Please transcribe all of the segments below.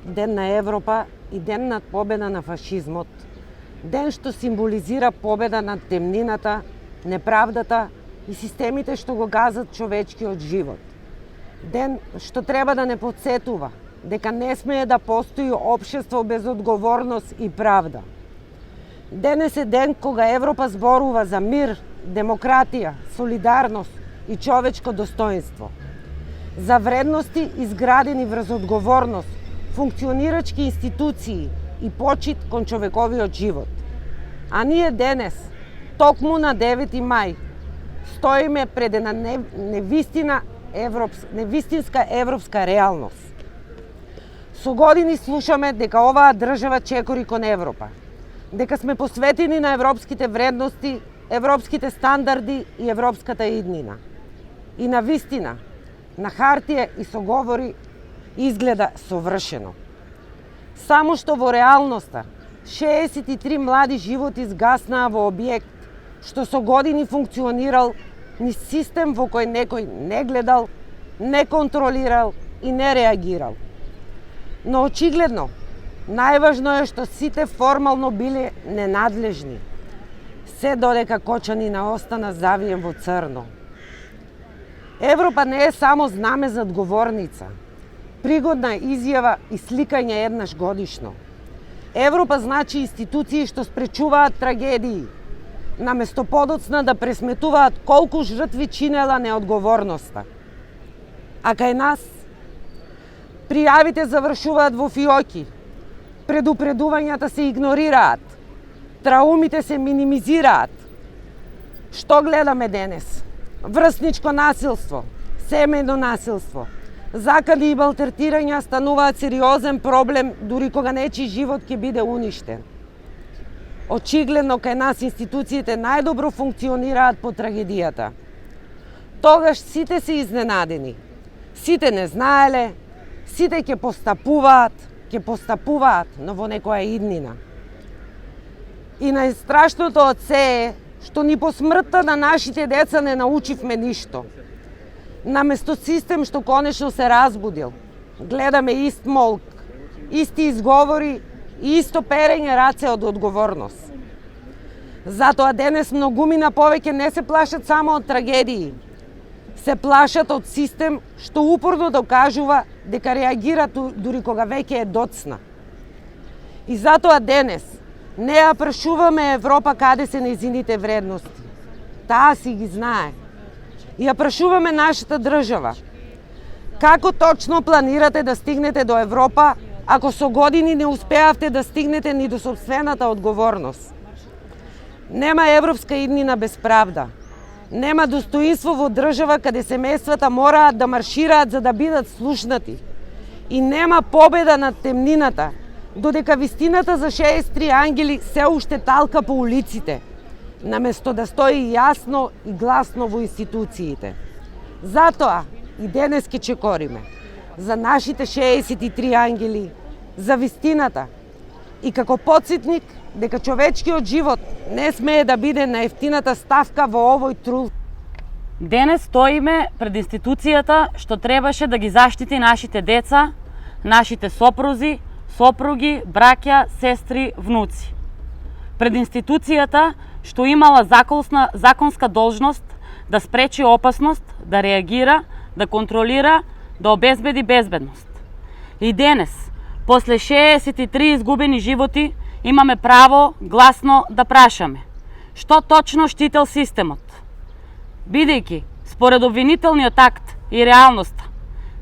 Ден на Европа и ден над победа на фашизмот. Ден што символизира победа над темнината, неправдата и системите што го газат човечкиот живот. Ден што треба да не потсетува дека не смее да постои општество без одговорност и правда. Денес е ден кога Европа зборува за мир, демократија, солидарност и човечко достоинство. За вредности изградени врз одговорност, функционирачки институции и почит кон човековиот живот. А ние денес, токму на 9 мај, стоиме пред една невистинска европска реалност. Со години слушаме дека оваа држава чекори кон Европа, дека сме посветени на европските вредности, европските стандарди и европската иднина. И на вистина, на хартија и со говори изгледа совршено. Само што во реалноста 63 млади животи изгаснаа во објект што со години функционирал низ систем во кој некој не гледал, не контролирал и не реагирал. Но очигледно, најважно е што сите формално биле ненадлежни, се додека Кочанина остана завиен во црно. Европа не е само знаме за одговорница, пригодна изјава и сликање еднаш годишно. Европа значи институции што спречуваат трагедии, наместо подоцна да пресметуваат колку жртви чинела неодговорноста. А кај нас, пријавите завршуваат во фиоки, предупредувањата се игнорираат, траумите се минимизираат. Што гледаме денес? Врсничко насилство, семејно насилство, закани и малтретирања стануваат сериозен проблем дури кога нечи живот ќе биде уништен. Очигледно кај нас институциите најдобро функционираат по трагедијата. Тогаш сите се изненадени, сите не знаеле, сите ќе постапуваат, но во некоја иднина. И најстрашното од се е што ни по смртта на нашите деца не научивме ништо. Наместо систем што конечно се разбудил, гледаме ист молк, исти изговори и исто перење раце од одговорност. Затоа денес многумина повеќе не се плашат само од трагедии, се плашат од систем што упорно докажува дека реагира дури кога веќе е доцна. И затоа денес не ја прашуваме Европа каде се нејзините вредности. Таа си ги знае. Ја прашуваме нашата држава. Како точно планирате да стигнете до Европа, ако со години не успеавте да стигнете ни до сопствената одговорност? Нема европска иднина без правда. Нема достоинство во држава каде семејствата мораат да маршираат за да бидат слушнати. И нема победа над темнината, додека вистината за 63 ангели се уште талка по улиците, наместо да стои јасно и гласно во институциите. Затоа и денес ке чекориме за нашите 63 ангели, за вистината и како потсетник дека човечкиот живот не смее да биде наевтината ставка во овој трул. Денес стоиме пред институцијата што требаше да ги заштити нашите деца, нашите сопрузи, сопруги, браќа, сестри, внуци. Пред институцијата што имала законска должност да спречи опасност, да реагира, да контролира, да обезбеди безбедност. И денес, после 63 изгубени животи, имаме право гласно да прашаме што точно штител системот. Бидејќи, според обвинителниот акт и реалноста,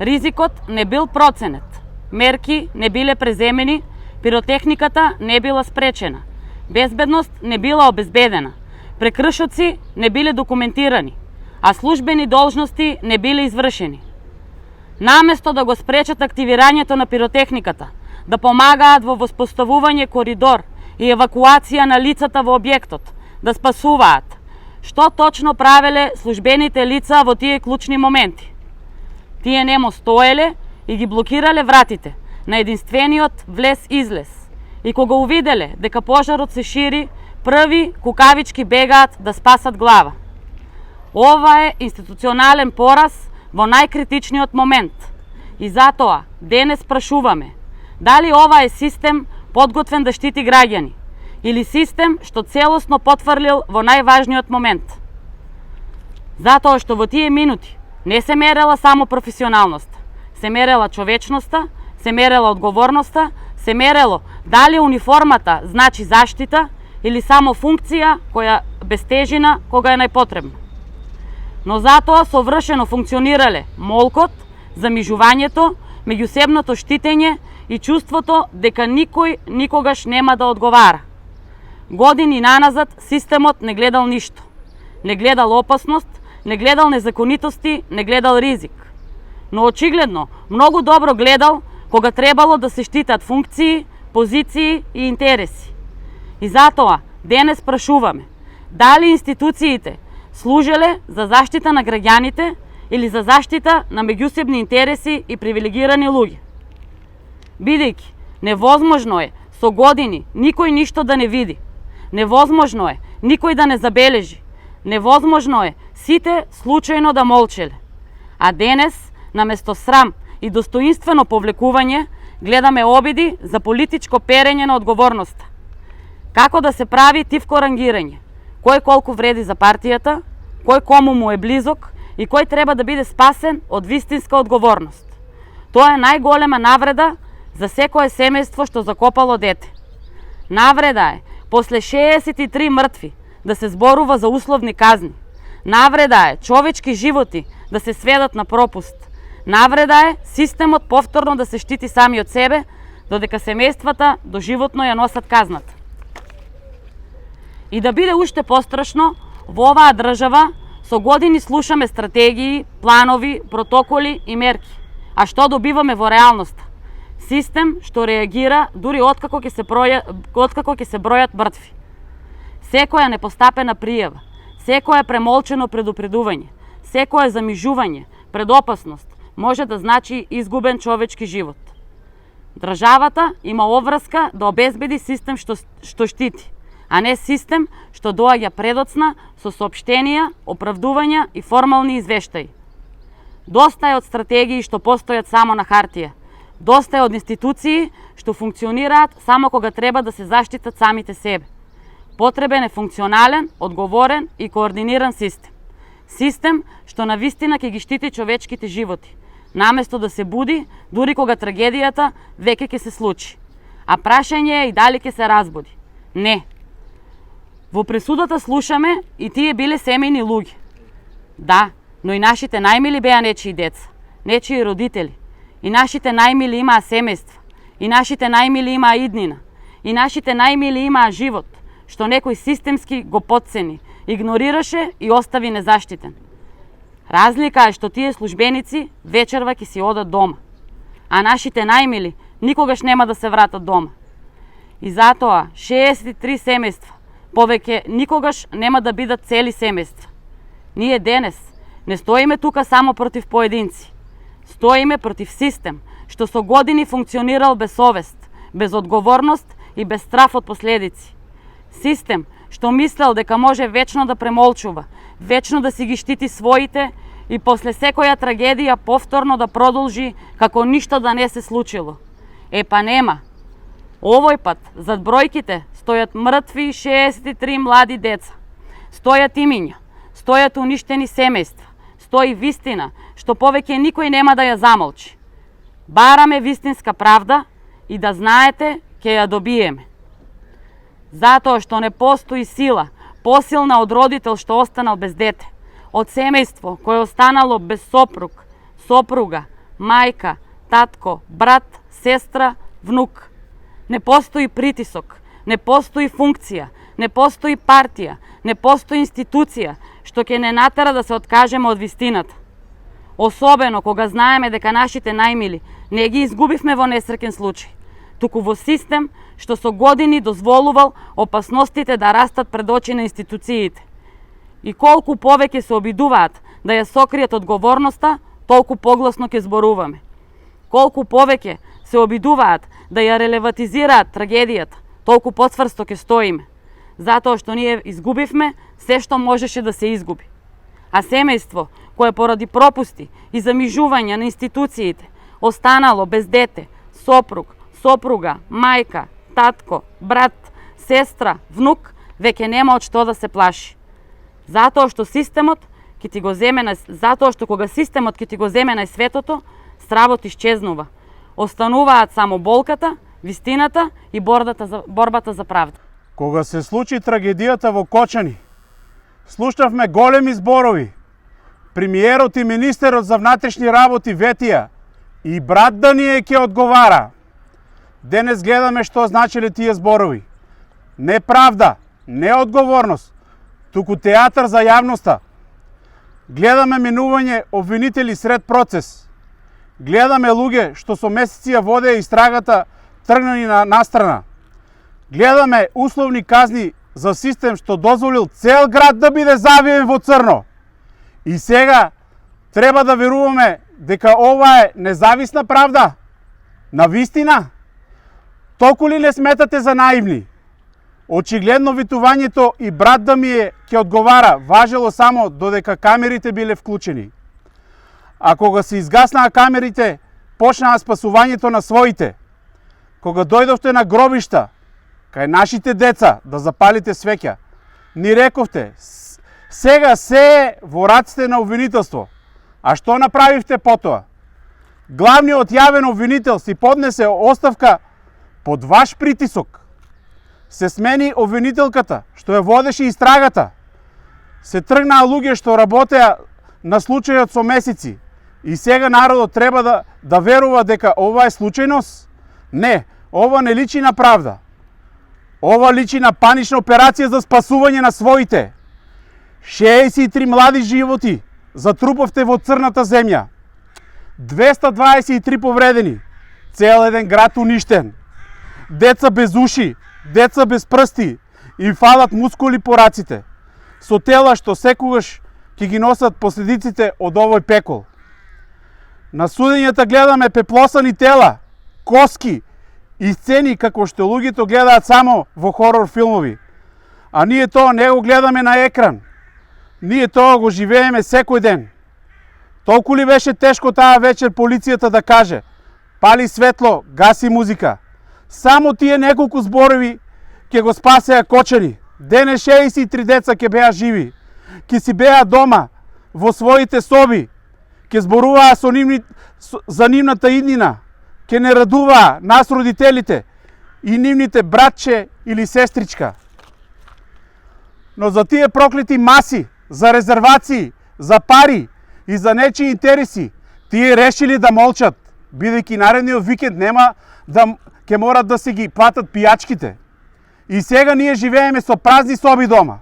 ризикот не бил проценет, мерки не биле преземени, пиротехниката не била спречена, безбедност не била обезбедена, прекршоци не биле документирани, а службени должности не биле извршени. Наместо да го спречат активирањето на пиротехниката, да помагаат во воспоставување коридор и евакуација на лицата во објектот, да спасуваат, што точно правеле службените лица во тие клучни моменти? Тие немо стоеле и ги блокирале вратите на единствениот влез-излез. И кога увиделе дека пожарот се шири, први кукавички бегаат да спасат глава. Ова е институционален пораз во најкритичниот момент. И затоа денес прашуваме дали ова е систем подготвен да штити граѓани или систем што целосно потврлил во најважниот момент. Затоа што во тие минути не се мерела само професионалноста, се мерела човечноста, се мерела одговорноста, се мерело дали униформата значи заштита или само функција која без тежина кога е најпотребна. Но затоа совршено функционирале молкот, замижувањето, меѓусебното штитење и чувството дека никој никогаш нема да одговара. Години наназад системот не гледал ништо. Не гледал опасност, не гледал незаконитости, не гледал ризик. Но очигледно многу добро гледал кога требало да се штитат функции, позиции и интереси. И затоа денес прашуваме дали институциите служеле за заштита на граѓаните или за заштита на меѓусебни интереси и привилегирани луѓе. Бидејќи невозможно е со години никој ништо да не види, невозможно е никој да не забележи, невозможно е сите случајно да молчеле. А денес, наместо срам и достоинствено повлекување, гледаме обиди за политичко перење на одговорноста. Како да се прави тивко рангирање, кој колку вреди за партијата, кој кому му е близок и кој треба да биде спасен од вистинска одговорност. Тоа е најголема навреда за секое семејство што закопало дете. Навреда е после 63 мртви да се зборува за условни казни. Навреда е човечки животи да се сведат на пропуст. Навреда е системот повторно да се штити сами од себе, додека семејствата доживотно ја носат казната. И да биде уште пострашно, во оваа држава со години слушаме стратегии, планови, протоколи и мерки. А што добиваме во реалноста? Систем што реагира дури откако ќе се бројат мртви. Секоја непостапена пријава, секоја премолчено предупредување, секоја замижување пред опасност може да значи изгубен човечки живот. Државата има обврска да обезбеди систем што штити, а не систем што доаѓа предоцна со соопштенија, оправдувања и формални извештаи. Доста е од стратегии што постојат само на хартија. Доста е од институции што функционираат само кога треба да се заштитат самите себе. Потребен е функционален, одговорен и координиран систем. Систем што навистина ќе ги штити човечките животи, наместо да се буди дури кога трагедијата веќе ќе се случи. А прашање е и дали ќе се разбуди. Не. Во пресудата слушаме и тие биле семејни луѓе. Да, но и нашите најмили беа нечии деца, нечии родители. И нашите најмили имаа семејства, и нашите најмили имаа иднина, и нашите најмили имаа живот, што некој системски го потцени, игнорираше и остави незаштитен. Разлика е што тие службеници вечерва ќе си одат дома, а нашите најмили никогаш нема да се вратат дома. И затоа 63 семејства повеќе никогаш нема да бидат цели семејства. Ние денес не стоиме тука само против поединци. Стоиме против систем што со години функционирал без совест, без одговорност и без страф од последици. Систем што мислел дека може вечно да премолчува, вечно да си ги штити своите и после секоја трагедија повторно да продолжи како ништо да не се случило. Па нема. Овој пат зад бројките стојат мртви 63 млади деца. Стојат имиња, стојат уништени семејства, стои вистина што повеќе никој нема да ја замолчи. Бараме вистинска правда и да знаете ќе ја добиеме. Затоа што не постои сила посилна од родител што останал без дете, од семејство кое останало без сопруг, сопруга, мајка, татко, брат, сестра, внук. Не постои притисок, не постои функција, не постои партија, не постои институција што ќе не натера да се откажеме од вистината. Особено кога знаеме дека нашите најмили не ги изгубивме во несреќен случај, туку во систем што со години дозволувал опасностите да растат пред очи на институциите. И колку повеќе се обидуваат да ја сокријат одговорноста, толку погласно ќе зборуваме. Колку повеќе се обидуваат да ја релеватизираат трагедијата, толку поцврсто ќе стоиме, затоа што ние изгубивме се што можеше да се изгуби. А семејство кое поради пропусти и замижување на институциите останало без дете, сопруг, сопруга, мајка, татко, брат, сестра, внук, веќе нема од што да се плаши. Затоа што кога системот ќе ти го земе нај светото, стравот исчезнува. Остануваат само болката, вистината и борбата за правда. Кога се случи трагедијата во Кочани, слушнавме големи зборови. Премиерот и министерот за внатрешни работи ветија и брат да ни ќе одговара. Денес гледаме што значеле тие зборови. Не правда, не одговорност, туку театар за јавноста. Гледаме минување обвинители сред процес. Гледаме луѓе што со месеци ја водеа истрагата тргнани на настрана. Гледаме условни казни за систем што дозволил цел град да биде завиен во црно. И сега треба да веруваме дека ова е независна правда? На вистина? Толку ли не сметате за наивни? Очигледно витувањето и брат да ми ќе одговара важело само додека камерите биле вклучени. А кога се изгаснаа камерите, почнаа спасувањето на своите. Кога дојдовте на гробишта, кај нашите деца да запалите свеќа, ни рековте, сега се е во раците на обвинителство. А што направивте потоа? Главниот јавен обвинител си поднесе оставка под ваш притисок. Се смени обвинителката, што ја водеше истрагата. Се тргнаа луѓе што работеа на случајот со месеци. И сега народот треба да верува дека ова е случајност? Не, ова не личи на правда. Ова личи на панична операција за спасување на своите. 63 млади животи затруповте во црната земја. 223 повредени. Цел еден град уништен. Деца без уши, деца без прсти, им фалат мускули по раците. Со тела што секогаш ќе ги носат последиците од овој пекол. На судењата гледаме пеплосани тела, коски и сцени како што луѓето гледаат само во хорор филмови. А ние тоа не го гледаме на екран. Ние тоа го живееме секој ден. Толку ли беше тешко таа вечер полицијата да каже: пали светло, гаси музика. Само тие неколку зборови ќе го спасеа Кочани. Денес 63 деца ќе беа живи. Ќе си беа дома, во своите соби. Ќе зборуваа за нивната иднина. Ќе не радуваа нас родителите и нивните братче или сестричка. Но за тие проклети маси, за резервации, за пари и за нечии интереси, тие решили да молчат, бидејќи наредниот викенд ќе морат да се ги платат пијачките. И сега ние живееме со празни соби дома,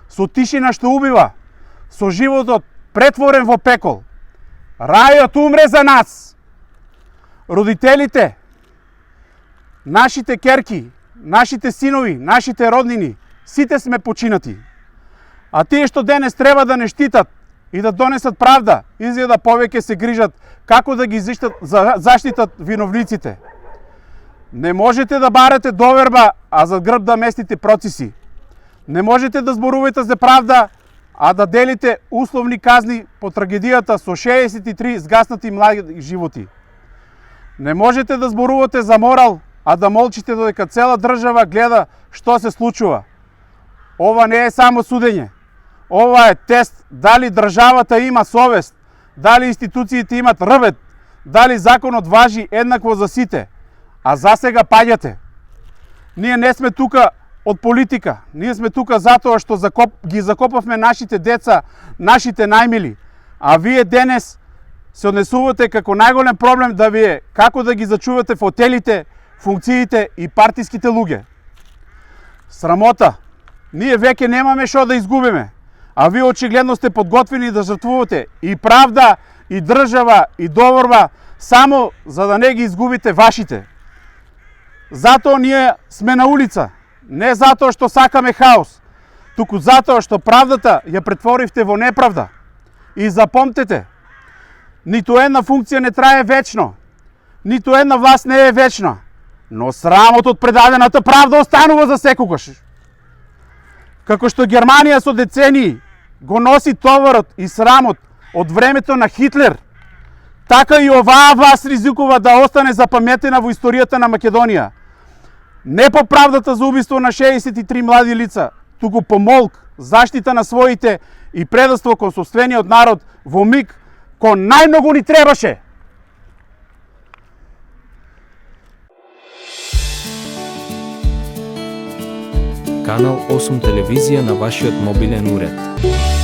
со тишина што убива, со животот претворен во пекол. Рајот умре за нас. Родителите, нашите керки, нашите синови, нашите роднини, сите сме починати. А тие што денес треба да не штитат и да донесат правда, изгледа повеќе се грижат како да ги заштитат виновниците. Не можете да барате доверба, а за грб да местите процеси. Не можете да зборувате за правда, а да делите условни казни по трагедијата со 63 згаснати млади животи. Не можете да зборувате за морал, а да молчите додека цела држава гледа што се случува. Ова не е само судење. Ова е тест дали државата има совест, дали институциите имат рвет, дали законот важи еднакво за сите. А засега паѓате. Ние не сме тука од политика. Ние сме тука затоа што ги закопавме нашите деца, нашите најмили. А вие денес се однесувате како најголем проблем да ви е како да ги зачувате фотелите, функциите и партиските луѓе. Срамота. Ние веќе немаме што да изгубиме. А вие очигледно сте подготвени да жртвувате и правда, и држава, и доверба, само за да не ги изгубите вашите. Затоа ние сме на улица. Не затоа што сакаме хаос, туку затоа што правдата ја претворивте во неправда. И запомтете, ниту една функција не трае вечно, ниту една власт не е вечна, но срамот од предадената правда останува за секогаш. Како што Германија со децении го носи товарот и срамот од времето на Хитлер, така и оваа власт ризикува да остане запаметена во историјата на Македонија. Не по правдата за убиство на 63 млади лица, туку по молк, заштита на своите и предавство кон сопствениот народ во миг кој најмногу ни требаше. Канал 8 телевизија на вашиот мобилен уред.